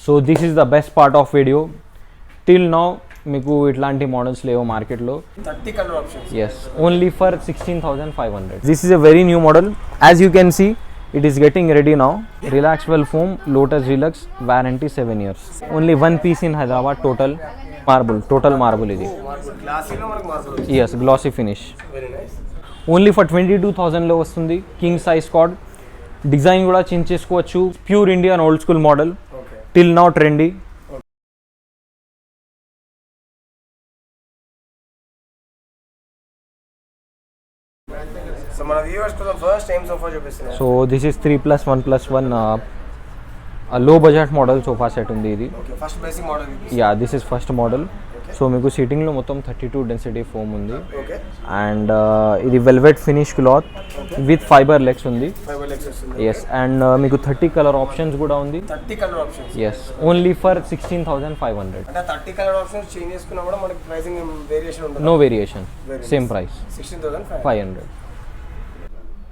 So this is the best part of video. Till now మీకు ఇట్లాంటి models లేవు మార్కెట్లో. 30 colour options. Yes, only for 16,500. This is a very new model. As you can see, it is getting ready now. Relaxwell foam, Lotus Deluxe, warranty 7 years. Only one piece in Hyderabad, total marble ఇది. Glossy లో మనకు marble. Yes, glossy finish. Very nice. Only for 22,000 లో వస్తుంది. King size card, design కూడా change చేసుకోవచ్చు. Pure Indian old school model, till now trendy. So మన viewers కోసం first time sofa చూపిస్తున్నాను. సో దిస్ ఈస్ 3+1+1 లో బడ్జెట్ మోడల్ సోఫా సెట్ ఉంది ఇది. ఓకే, ఫస్ట్ బేసిక్ మోడల్ ఇది. Yeah, this is first model. So మీకు సీటింగ్లో మొత్తం 32 డెన్సిటీ ఫోమ్ ఉంది. ఓకే. అండ్ ఇది velvet finish cloth with fibre legs ఉంది. ఫైబర్ లెగ్స్ వస్తుంది. ఎస్, అండ్ మీకు 30 కలర్ ఆప్షన్స్ కూడా ఉంది. 30 colour options. Yes, only for 16,500. అంటే 30 కలర్ ఆప్షన్స్ చేంజ్ చేసుకున్నా కూడా మనకి ప్రైసింగ్ వేరియేషన్ ఉంటుంది. No variation, same price 16,500.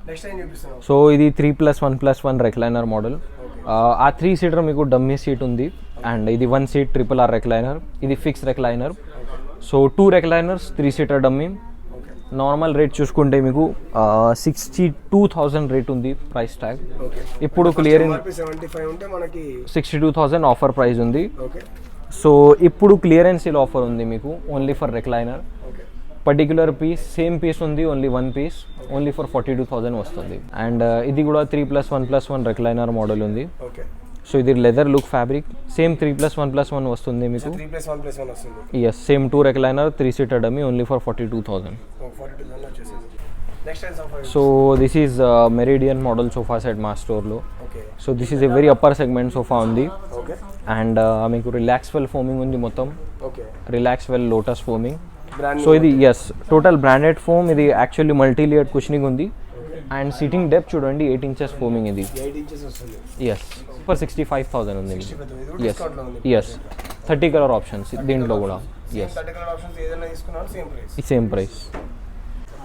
Next time చూపిస్తున్నాం. సో ఇది 3+1+1 రెక్లైనర్ మోడల్. ఆ 3 సీటర్ మీకు డమ్మీ సీట్ ఉంది. అండ్ ఇది 1 సీట్ RRR రెక్లైనర్. ఇది fix recliner. So 2 recliners, 3 seater dummy. Normal rate చూసుకుంటే మీకు 62,000 రేట్ ఉంది ప్రైస్ ట్యాగ్. ఇప్పుడు క్లియరింగ్ 75 ఉంటే మనకి 62,000 ఆఫర్ ప్రైస్ ఉంది. ఓకే. సో ఇప్పుడు క్లియరెన్స్ సేల్ ఆఫర్ ఉంది మీకు only for recliner. Okay. Particular piece same piece ఉంది, ఓన్లీ 1 పీస్, ఓన్లీ ఫర్ 42,000 వస్తుంది. అండ్ ఇది కూడా 3+1+1 రెక్లైనర్ మోడల్ ఉంది. ఓకే. సో ఇది లెదర్ లుక్ ఫ్యాబ్రిక్, సేమ్ 3+1+1 వస్తుంది మీకు. 3+1+1 వస్తుంది. Yes, same 2 recliner, 3 seater dummy, only for 42,000. 42,000 వచ్చేసింది. Next time sofa. So this is Meridian model sofa set మా స్టోర్లో. Okay. So this is a very upper segment sofa ఉంది. Okay. And మీకు Relaxwell foaming ఉంది మొత్తం. Okay. Relaxwell lotus foaming. So ఇది yes total branded foam. ఇది actually multi layered cushioning ఉంది. And seating depth చూడండి 8 ఇంచెస్ ఫోమింగ్ ఇది. 8 ఇంచెస్ వస్తుంది. ఎస్, ఫర్ 65,000 ఉంది. ఎస్, 30 కలర్ ఆప్షన్స్ దీంట్లో కూడా. ఎస్, 30 కలర్ ఆప్షన్స్ ఏదైనా తీసుకున్నా సేమ్ ప్రైస్.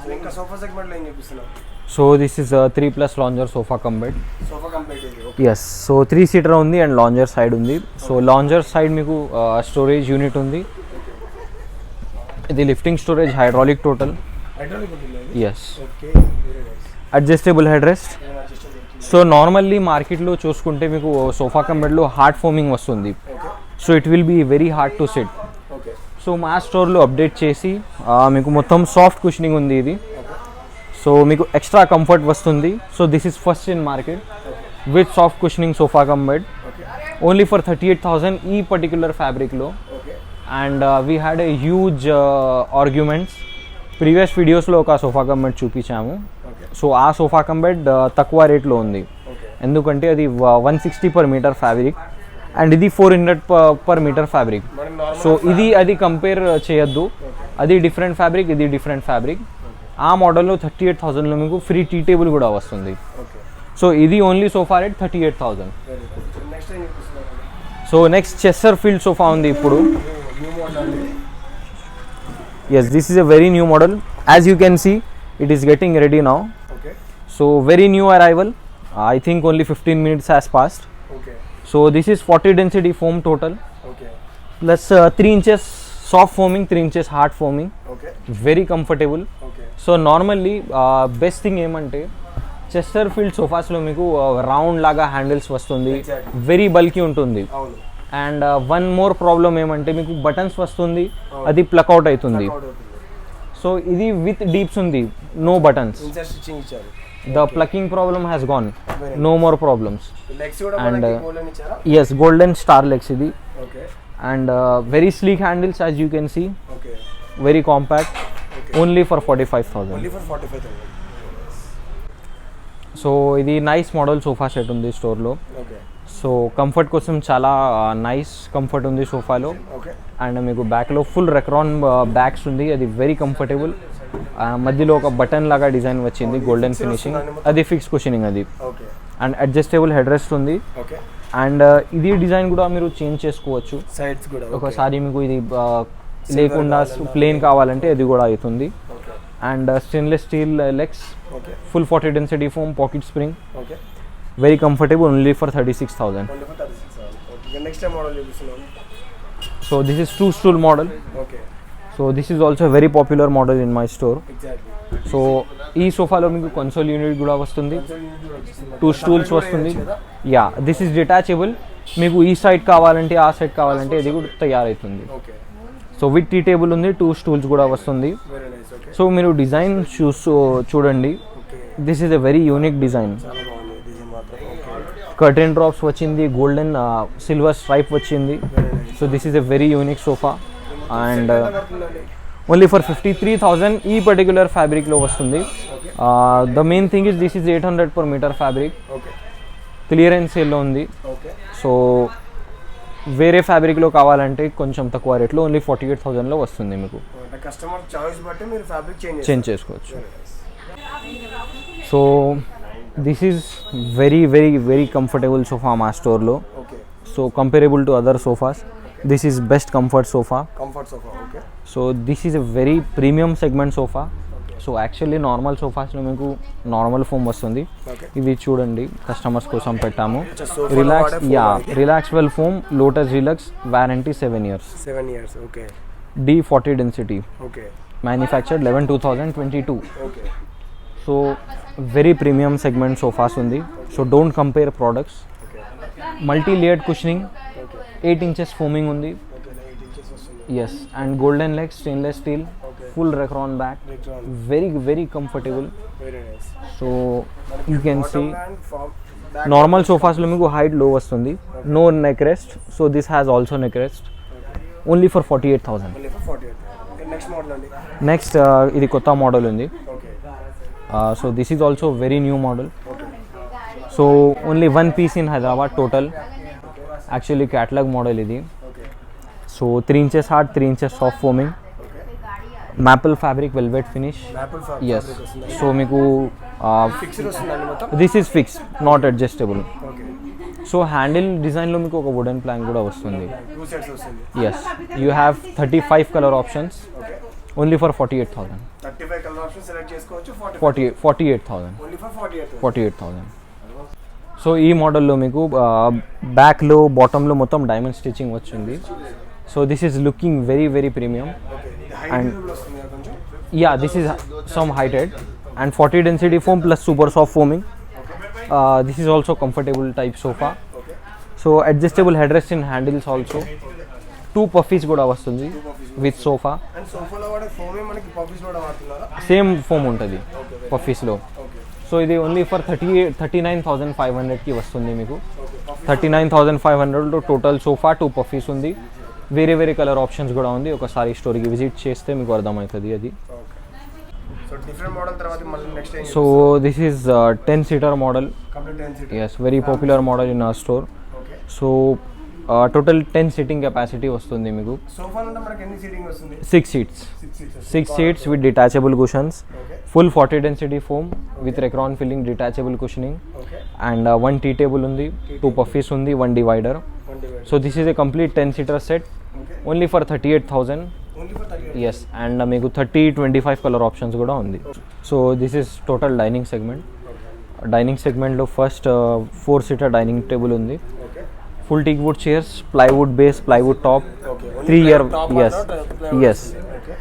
సో ఇంకా సోఫా సెగ్మెంట్ లో ఏం చూపిస్తున్నాం. So this is 3+ lounger sofa cum bed. Sofa complete ఇది. ఎస్, సో 3 సీటర్ ఉంది అండ్ లాంజర్ సైడ్ ఉంది. సో లాంజర్ సైడ్ మీకు స్టోరేజ్ యూనిట్ ఉంది. ఇది lifting storage, hydraulic total. Hydraulic ఉంటుంది. Yes, okay. Very nice. Adjustable head rest. So normally మార్కెట్లో చూసుకుంటే మీకు సోఫా కమ్ బెడ్లో హార్డ్ ఫోమింగ్ వస్తుంది. So it will be very hard to SIT. Okay. So మా స్టోర్లో అప్డేట్ చేసి మీకు మొత్తం సాఫ్ట్ కుషనింగ్ ఉంది ఇది. సో మీకు ఎక్స్ట్రా కంఫర్ట్ వస్తుంది. So this is first in market with soft cushioning sofa cum bed, only for 38,000 ఈ పర్టిక్యులర్ ఫ్యాబ్రిక్లో. And we had a huge arguments. Previous వీడియోస్లో ఒక సోఫా కమ్ బెడ్ చూపించాము. సో ఆ సోఫా కమ్ బెడ్ తక్కువ రేట్లో ఉంది, ఎందుకంటే అది 160 per meter ఫ్యాబ్రిక్ అండ్ ఇది 400 per meter ఫ్యాబ్రిక్. సో ఇది అది కంపేర్ చేయొద్దు. అది డిఫరెంట్ ఫ్యాబ్రిక్, ఇది డిఫరెంట్ ఫ్యాబ్రిక్. ఆ మోడల్లో 38,000లో మీకు ఫ్రీ టీ టేబుల్ కూడా వస్తుంది. సో ఇది only sofa rate 38,000. So next chesterfield sofa ఉంది ఇప్పుడు. Yes, this is a very new model. As you can see, it is getting ready now. Okay. So very new arrival. I think only 15 minutes has passed. Okay. So this is 40 density foam total. Okay. Plus 3 inches soft foaming, 3 inches hard foaming. Okay. Very comfortable. Okay. So normally best thing ఏమంటే Chesterfield సోఫాస్లో మీకు round లాగా handles వస్తుంది, very bulky ఉంటుంది. And one more problem ఏమంటే మీకు buttons వస్తుంది, అది ప్లక్ అవుట్ అవుతుంది. సో ఇది విత్ డీప్స్ ఉంది, no buttons. The plucking problem has gone, no more problems. And yes, golden star legs ఇది. And very sleek handles as you can see, very compact, only for 45,000. So ఇది nice model sofa set ఉంది స్టోర్లో. So comfort కోసం చాలా nice comfort ఉంది సోఫాలో. And మీకు బ్యాక్లో ఫుల్ రెక్రాన్ బ్యాగ్స్ ఉంది, అది వెరీ కంఫర్టబుల్. మధ్యలో ఒక బటన్ లాగా డిజైన్ వచ్చింది, గోల్డెన్ ఫినిషింగ్, అది ఫిక్స్ కుషనింగ్ అది. అండ్ అడ్జస్టబుల్ హెడ్ రెస్ట్ ఉంది. అండ్ ఇది డిజైన్ కూడా మీరు చేంజ్ చేసుకోవచ్చు సైడ్స్ కూడా. ఒకసారి మీకు ఇది లేకుండా ప్లేన్ కావాలంటే అది కూడా అవుతుంది. And stainless steel legs, full 40 density foam, pocket spring, very comfortable, only for 36,000. Okay next time model చూపిస్తున్నాం. So this is 2 stool model. Okay so this is also very popular model in my store. Exactly. So ఈ సోఫాలో మీకు console unit కూడా వస్తుంది, 2 stools వస్తుంది. Yeah this is detachable. మీకు ఈ side కావాలంటే ఆ సైడ్ కావాలంటే ఇది కూడా తయారవుతుంది. Okay so with tea table ఉంది, 2 stools కూడా వస్తుంది. Very nice. ఓకే సో మీరు డిజైన్ చూడండి, okay this is a very unique design. చాలా బాగుంది డిజైన్ మాత్రం. ఓకే కర్టెన్ డ్రాప్స్ వచ్చింది, గోల్డెన్ సిల్వర్ స్ట్రైప్ వచ్చింది. Very nice. So this is a very unique sofa and ఎంత పడుతుందండి? ఓన్లీ ఫర్ 53,000 ఈ పర్టిక్యులర్ ఫ్యాబ్రిక్లో వస్తుంది. The main thing is this is 800 per meter fabric. Okay clearance సేల్లో ఉంది. ఓకే సో వేరే ఫ్యాబ్రిక్లో కావాలంటే కొంచెం తక్కువ రేట్లో ఓన్లీ 48,000లో వస్తుంది మీకు. అంటే కస్టమర్ చాయిస్ బట్టి మీరు ఫ్యాబ్రిక్ చేంజ్ చేసుకోవచ్చు. So this is very very very comfortable sofa మా స్టోర్లో. Okay so comparable to other sofas this is best comfort sofa. Comfort sofa. Okay so this is a very premium segment sofa. So actually normal సోఫాస్లో మీకు normal foam వస్తుంది, okay ఇది చూడండి customers కోసం పెట్టాము. sofa relax వాడే foam యా అయితే? Relax well foam lotus relax warranty 7 years. 7 years. Okay D40 density okay manufactured 11/2022. Okay so very premium segment sofas ఉంది. So don't compare products. Okay multi layered cushioning, okay 8 inches foaming ఉంది. ఓకే 8 inches వస్తుంది. Yes and golden legs, stainless steel, okay full recron back, Recron. Very very comfortable. Very nice. So you can see and form back normal సోఫాస్లో మీకు height లో వస్తుంది, no neck rest. So this has also neck rest only for 48,000. Only for 48. Okay next model అండి. Next ఇది కొత్త model ఉంది. Okay so this is also very new model. Okay so only 1 piece in Hyderabad total. Actually catalogue model ఇది. Okay so 3 inches hard, 3 inches soft foaming, okay maple fabric, velvet finish. Maple yes. Fabric వస్తుంది. So మీకు fixed వస్తుందండి మొత్తం. This is fix, not adjustable. Okay so handle డిజైన్లో మీకు ఒక wooden plank కూడా వస్తుంది. 2 sets వస్తుంది. Yes you have 35 colour options okay only for 48,000. 35 colour option select చేసుకోవచ్చు. 48,000. Only for 48. 48,000. సో ఈ మోడల్లో మీకు బ్యాక్లో బాటంలో మొత్తం డైమండ్ స్టిచ్చింగ్ వచ్చింది. So this is looking very very premium. Okay ఇది And- హైట్ వస్తుంది కదా కొంచెం. Yeah this is some heighted and 40 density foam plus super soft foaming. This is also comfortable type sofa. Okay so adjustable head rest in handles also. 2 puffies కూడా వస్తుంది with sofa. And సోఫాలో వాడే ఫోమే మనకి puffies కూడా వాడుతున్నారా? Same foam ఉంటుంది పఫీస్లో. Okay so ఇది ఓన్లీ ఫర్ 39,500కి వస్తుంది మీకు. ఓకే పఫీస్ 39,500లో టోటల్ సోఫా, 2 puffies ఉంది. వేరే వేరే కలర్ ఆప్షన్స్ కూడా ఉంది. ఒకసారి స్టోరీకి విజిట్ చేస్తే మీకు అర్థమవుతుంది అది. ఓకే. సో డిఫరెంట్ మోడల్ తర్వాత మళ్ళీ నెక్స్ట్ ఏం so this is 10-seater model. Complete 10 seat. Yes very popular model in our store. Okay so total 10 seating capacity వస్తుంది మీకు. సోఫా నుండి మనకి ఎన్ని సీటింగ్ వస్తుంది? 6 seats. 6 seats. 6 seats with detachable cushions, okay full 40 density foam with Recron filling, detachable cushioning, okay and 1 tea table ఉంది, 2 puffies ఉంది, 1 divider. 1 divided. So this is a complete 10-seater set okay only for 38,000. Only for 38. Yes, and మీకు 30-25 colour options కూడా ఉంది. So this is total dining segment. Okay dining సెగ్మెంట్లో first 4-seater dining table ఉంది, okay full teak wood chairs, plywood base, plywood top, okay 3 year. Top Yes, yes. Okay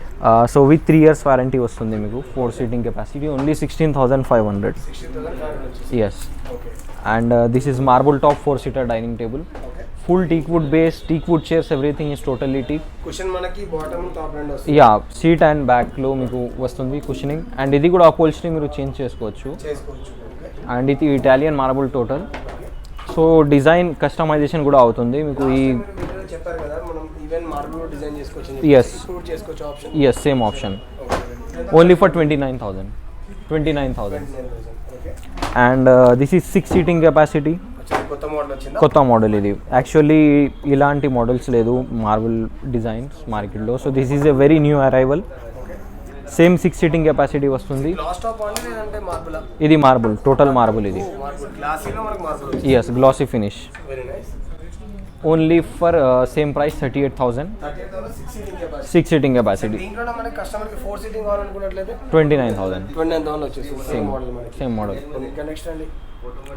so with 3 years warranty వస్తుంది మీకు. 4 seating capacity only 16,500. 60,500. Yes. Okay and this is marble top 4-seater dining table, okay full teak wood base, teak wood chairs, everything is totally teak. Question మనకి bottom top రెండు వస్తుంది. Yeah seat and బ్యాక్లో మీకు వస్తుంది cushioning. And ఇది కూడా అపోల్స్ట్రీ మీరు change చేసుకోవచ్చు. చేసుకోవచ్చు. ఓకే అండ్ ఇది Italian marble total. So design customization కూడా అవుతుంది మీకు. ఈ వీడియోలో చెప్పారు కదా మనం ఈవెన్ మార్బుల్ డిజైన్ చేసుకోవచ్చు. Yes. ఇంక్లూడ్ చేసుకోవచ్చు option. Yes same option okay only for 29,000. 29,000. Okay and this is 6 seating capacity. వచ్చేది కొత్త మోడల్ వచ్చిందా? కొత్త మోడల్ ఇది. యాక్చువల్లీ ఇలాంటి మోడల్స్ లేదు మార్బుల్ డిజైన్స్ మార్కెట్లో. So this is a very new arrival. Okay same 6 seating capacity వస్తుంది. గ్లాస్ టాప్ అండి లేదంటే మార్బుల్? ఇది మార్బుల్, టోటల్ మార్బుల్ ఇది. మార్బుల్ గ్లాసీలో మనకి మార్బుల్ వచ్చింది. Yes glassy finish. Very nice. Only for same price 38,000. 38,000 6 seating capacity. 6 seating capacity దీంట్లో మనకి కస్టమర్కి 4 seating కావాలనుకున్నట్లయితే 29,000. 29,000 వచ్చేస్తుంది. సేమ్ మోడల్ మనకి. Same model. ఇంకా నెక్స్ట్ అండి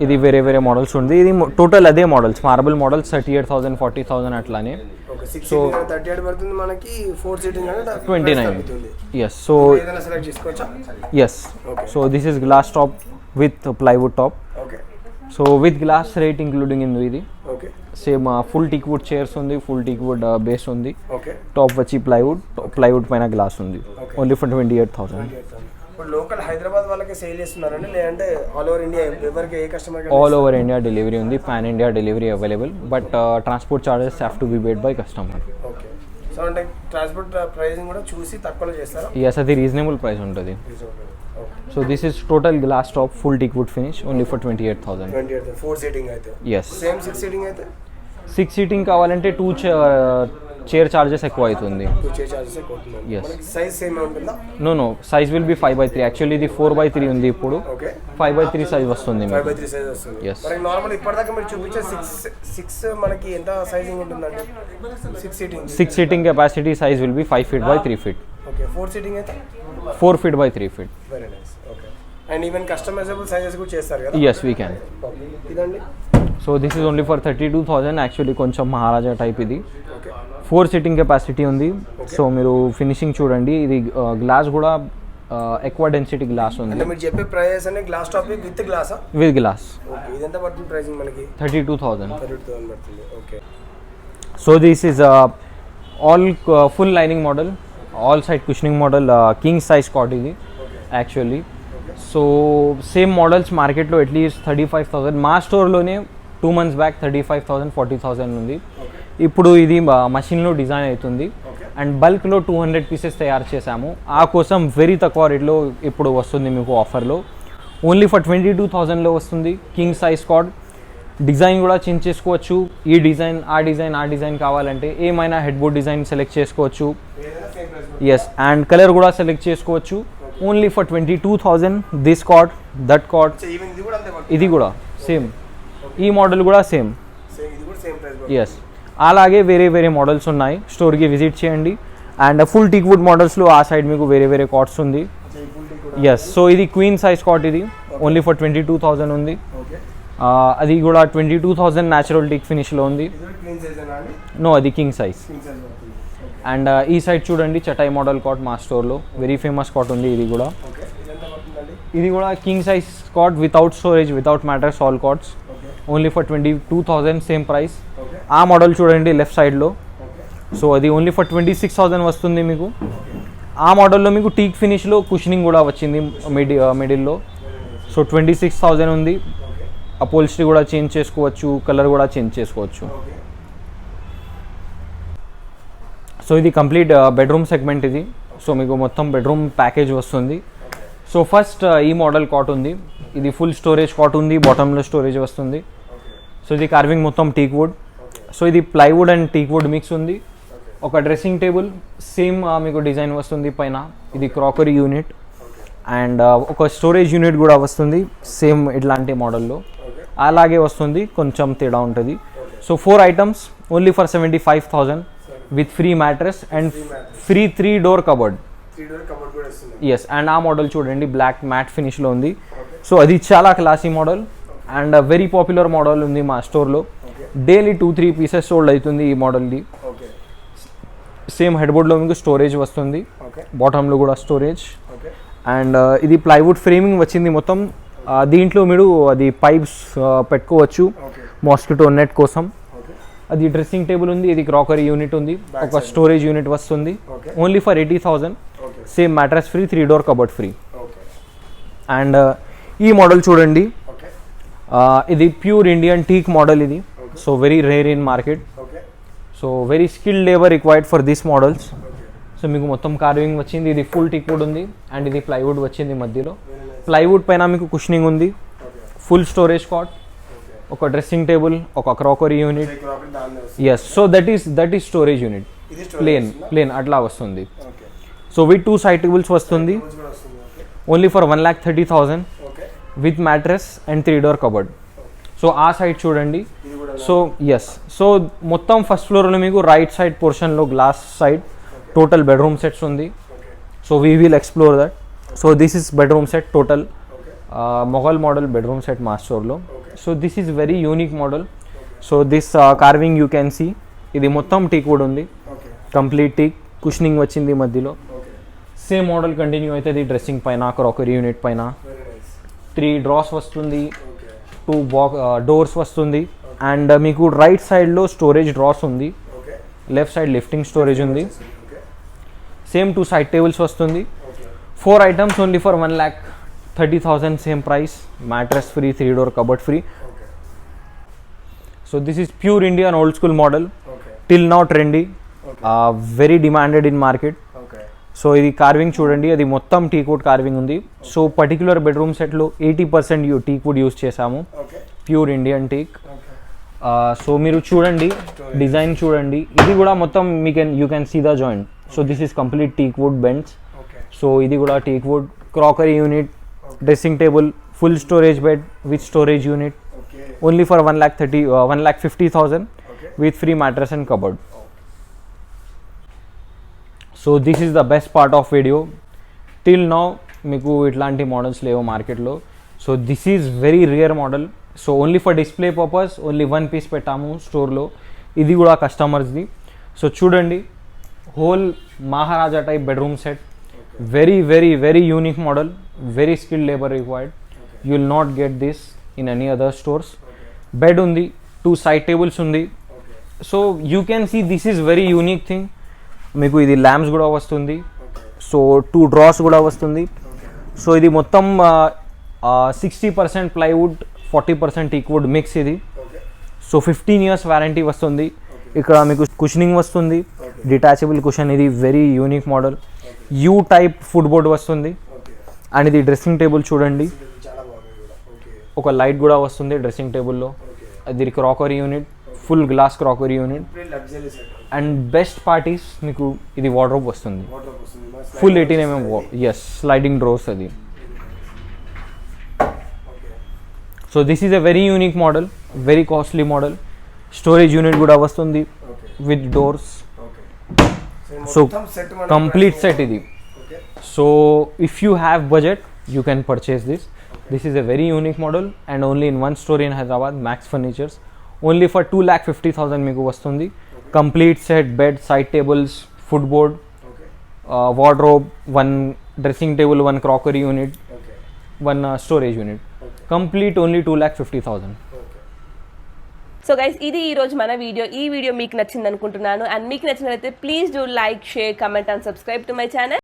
ఇది వేరే వేరే మోడల్స్ ఉంది. ఇది టోటల్ అదే మోడల్స్, మార్బుల్ మోడల్స్ 38,000 40,000 అట్లానే. ఓకే 6 38 పడుతుంది మనకి, 4 సీటింగ్ అంటే 29. ఎస్. సో ఏదైనా సెలెక్ట్ చేసుకోవచ్చా? Yes. So this is glass top with plywood top. Okay. So with glass rate including ఇందు ఇది. Okay. Same full teak wood chairs ఉంది, ఫుల్ టీక్ వుడ్ బేస్ ఉంది. ఓకే. టాప్ వచ్చి plywood పైన glass ఉంది. Only for 28,000. ఇప్పుడు local Hyderabad వాళ్ళకి sale చేస్తున్నారండి, లేదంటే ఆల్ ఓవర్ ఇండియా ఎవరికి ఏ customer? All over India delivery ఉంది, pan India delivery available, but transport charges have to be paid by customer. Okay. So అంటే ట్రాన్స్పోర్ట్ ప్రైసింగ్ కూడా చూసి తక్కువలో చేస్తారా? ఎస్, అది రీజనబుల్ ప్రైస్ ఉంటుంది. So this is total glass top full teak wood finish only for 28,000. 4 seating అయితే. Yes. Same 6 seating అయితే? 6 seating కావాలంటే 2 చైర్ చార్జెస్ ఎక్కువ అవుతుంది. 2 చైర్ చార్జెస్ ఎక్కువ అవుతుంది. Yes. మనకి సైజ్ సేమ్ ఉంటుందా? No size will be 5/3. Actually ఇది 4/3 ఉంది ఇప్పుడు. ఓకే. 5/3 సైజ్ వస్తుంది. 5/3 సైజ్ వస్తుంది. Yes. మనకి నార్మల్ ఇప్పటిదాకా మీరు చూపించే 6 మనకి ఎంత సైజింగ్ ఉంటుందండి? 6 seating. 6 seating capacity size will be 5 feet by 3 feet. Okay. 4 seating అయితే? 4 feet by 3 feet. Very nice. Okay. And even customisable sizes కూడా చేస్తారు కదా? Yes, we can. ఇదండి. So this is only for 32,000. Actually కొంచెం Maharaja type ఇది. Okay. 4 seating capacity ఉంది. So మీరు finishing చూడండి, ఇది గ్లాస్ కూడా ఎక్కువ డెన్సిటీ గ్లాస్ ఉంది. అంటే మీరు చెప్పే ప్రైస్ అనే గ్లాస్ టాప్ విత్ గ్లాసా? With glass. ఓకే. ఇదెంత పడుతుంది ప్రైసింగ్ మనకి? 32,000. 32,000 పడుతుంది. Okay. So this is all full lining model, all side cushioning model, king size cot ఇది యాక్చువల్లీ. సో సేమ్ మోడల్స్ మార్కెట్లో అట్లీస్ట్ 35,000, మా స్టోర్లోనే 2 months బ్యాక్ 35,000 40,000 ఉంది. ఇప్పుడు ఇది మషిన్లో డిజైన్ అవుతుంది అండ్ బల్క్లో 200 పీసెస్ తయారు చేశాము. ఆ కోసం వెరీ తక్కువ రేట్లో ఇప్పుడు వస్తుంది మీకు ఆఫర్లో. ఓన్లీ ఫర్ 22,000లో వస్తుంది. కింగ్ సైజ్ కాట్, డిజైన్ కూడా చేంజ్ చేసుకోవచ్చు. ఈ డిజైన్ ఆ డిజైన్ కావాలంటే ఏమైనా హెడ్ బోర్డ్ డిజైన్ సెలెక్ట్ చేసుకోవచ్చు. ఎస్, అండ్ కలర్ కూడా సెలెక్ట్ చేసుకోవచ్చు. Only for 22,000 this cot, that cot. ఇది కూడా సేమ్, ఈ మోడల్ కూడా సేమ్. ఎస్, అలాగే వేరే వేరే మోడల్స్ ఉన్నాయి. స్టోర్కి విజిట్ చేయండి. అండ్ ఫుల్ టీక్ వుడ్ మోడల్స్లో ఆ సైడ్ మీకు వేరే వేరే కాట్స్ ఉంది. ఎస్. సో ఇది క్వీన్ సైజ్ కాట్, ఇది ఓన్లీ ఫర్ 22,000 ఉంది. అది కూడా 22,000 న్యాచురల్ టీక్ ఫినిష్లో ఉంది. నో, అది కింగ్ సైజ్. అండ్ ఈ సైడ్ చూడండి, చటాయి మోడల్ కాట్ మా స్టోర్లో వెరీ ఫేమస్ కాట్ ఉంది. ఇది కూడా king size cot without storage, without mattress, all cots only for 22,000 same price. ఆ మోడల్ చూడండి లెఫ్ట్ సైడ్లో. సో అది ఓన్లీ ఫర్ 26,000 వస్తుంది మీకు. ఆ మోడల్లో మీకు టీక్ ఫినిష్లో కుషనింగ్ కూడా వచ్చింది మిడిల్లో. సో 26,000 ఉంది. అపోల్స్ట్రీ కూడా చేంజ్ చేసుకోవచ్చు, కలర్ కూడా చేంజ్ చేసుకోవచ్చు. సో ఇది కంప్లీట్ బెడ్రూమ్ సెగ్మెంట్ ఇది. సో మీకు మొత్తం బెడ్రూమ్ ప్యాకేజ్ వస్తుంది. సో ఫస్ట్ ఈ మోడల్ కాట్ ఉంది. ఇది ఫుల్ స్టోరేజ్ కాట్ ఉంది, బాటంలో స్టోరేజ్ వస్తుంది. సో ఇది కార్వింగ్ మొత్తం టీక్ వుడ్. సో ఇది plywood and teak wood mix ఉంది. ఒక డ్రెస్సింగ్ టేబుల్ సేమ్ మీకు డిజైన్ వస్తుంది పైన. ఇది క్రాకరీ యూనిట్ అండ్ ఒక స్టోరేజ్ యూనిట్ కూడా వస్తుంది సేమ్ ఇట్లాంటి మోడల్లో. అలాగే వస్తుంది, కొంచెం తేడా ఉంటుంది. సో 4 items only for 75,000 with free mattress and free 3 door cupboard. Yes, and ఆ మోడల్ చూడండి బ్లాక్ మ్యాట్ ఫినిష్లో ఉంది. సో అది చాలా classy model and very popular model ఉంది మా స్టోర్లో. డైలీ 2-3 పీసెస్ సోల్డ్ అవుతుంది ఈ మోడల్ది. సేమ్ హెడ్ బోర్డ్లో మీకు స్టోరేజ్ వస్తుంది, బాటంలో కూడా స్టోరేజ్. అండ్ ఇది ప్లైవుడ్ ఫ్రేమింగ్ వచ్చింది మొత్తం. దీంట్లో మీరు అది పైప్స్ పెట్టుకోవచ్చు మాస్కిటో నెట్ కోసం. అది డ్రెస్సింగ్ టేబుల్ ఉంది, ఇది క్రాకరీ యూనిట్ ఉంది, ఒక స్టోరేజ్ యూనిట్ వస్తుంది. Only for 80,000 same mattress free, 3 door cupboard free. And ఈ మోడల్ చూడండి, ఇది ప్యూర్ ఇండియన్ టీక్ మోడల్ ఇది. So very rare in market. So very skilled labour required for this models. So మీకు మొత్తం carving వచ్చింది. ఇది full teak would ఉంది and ఇది ప్లైవుడ్ వచ్చింది మధ్యలో. ప్లైవుడ్ పైన మీకు కుషనింగ్ ఉంది. ఫుల్ స్టోరేజ్ కాట్, ఒక డ్రెస్సింగ్ టేబుల్, ఒక crockery unit. Yes, so that is storage unit. Plain అట్లా వస్తుంది. సో విత్ 2 side tables వస్తుంది. Only for 1,30,000 with mattress and 3 door cupboard. So ఆ సైడ్ చూడండి. సో ఎస్, సో మొత్తం first ఫ్లోర్లో మీకు రైట్ సైడ్ పోర్షన్లో glass side total bedroom sets ఉంది. So we will explore that. So this is bedroom set total. Mughal model bedroom set మా స్టోర్లో. Okay. So this is very unique model. So this carving you can see, ఇది మొత్తం teak wood ఉంది, okay complete teak, cushioning వచ్చింది మధ్యలో. Okay same model continue అవుతుంది dressing పైన, crockery unit పైన. వెరీ నైస్ 3 డ్రాస్ వస్తుంది, ఓకే 2 డోర్స్ వస్తుంది. అండ్ మీకు రైట్ సైడ్లో స్టోరేజ్ డ్రాస్ ఉంది, okay left side lifting storage ఉంది. ఓకే సేమ్ 2 సైడ్ టేబుల్స్ వస్తుంది. Okay 4 items only for 1,30,000, same price, mattress free, 3 door cupboard free. ఓకే So this is pure Indian old school model, ఓకే till now trendy, ఓకే very demanded in market. Okay so ఇది carving చూడండి, అది మొత్తం teakwood carving ఉంది. సో particular bedroom సెట్లో 80% టీక్వుడ్ యూస్ చేసాము, okay pure Indian teak. Okay so మీరు చూడండి, డిజైన్ చూడండి, ఇది కూడా మొత్తం you can see the joint. So this is complete teakwood bench. Okay so ఇది కూడా teakwood, crockery unit, dressing table, full storage bed with storage unit, okay only for 1,50,000 okay with free mattress and cupboard. So this is the best part of video. Till now మీకు ఇట్లాంటి models లేవు మార్కెట్లో. So this is very rare model. So only for display purpose only 1 piece పెట్టాము స్టోర్లో, ఇది కూడా కస్టమర్స్ది. So చూడండి, whole Maharaja type bedroom set, very very very unique model, very skilled labour required. You will not get this in any other stores. Bed ఉంది, 2 side tables ఉంది. Okay so you can see this is very unique thing. మీకు ఇది lamps కూడా వస్తుంది. Okay so 2 dross కూడా వస్తుంది. Okay so ఇది మొత్తం 60% ప్లైవుడ్, 40% టీక్వుడ్ మిక్స్ ఇది. ఓకే సో 15 years వారంటీ వస్తుంది. ఇక్కడ మీకు కుషనింగ్ వస్తుంది, ఓకే డిటాచబుల్ కుషన్, ఇది very unique model. You type foot board వస్తుంది. ఓకే అండ్ ఇది డ్రెస్సింగ్ టేబుల్ చూడండి, చాలా బాగుంది కూడా. ఓకే ఒక లైట్ కూడా వస్తుంది డ్రెస్సింగ్ టేబుల్లో. ఓకే అది crockery unit, full glass crockery unit. Complete luxury set. And best parties మీకు ఇది వార్డ్రోబ్ వస్తుంది, వాటర్ వస్తుంది full 18 mm, yes sliding doors అది. Okay so this is a very unique model, very costly model. Storage unit కూడా వస్తుంది okay with doors. Okay so మొత్తం set మన complete set ఇది. Okay so if you have budget you can purchase this. This is a very unique model and only in 1 store in Hyderabad, max furnitures. Only for 2,50,000 మీకు వస్తుంది. Complete set, bed, side tables, foot board, okay wardrobe, 1 dressing table, 1 crockery unit, okay 1 storage unit. Okay complete only 2,50,000. Okay so guys, ఇది ఈరోజు మన video. ఈ video మీకు నచ్చింది అనుకుంటున్నాను. And మీకు నచ్చినట్లయితే please do like, share, comment and subscribe to my channel.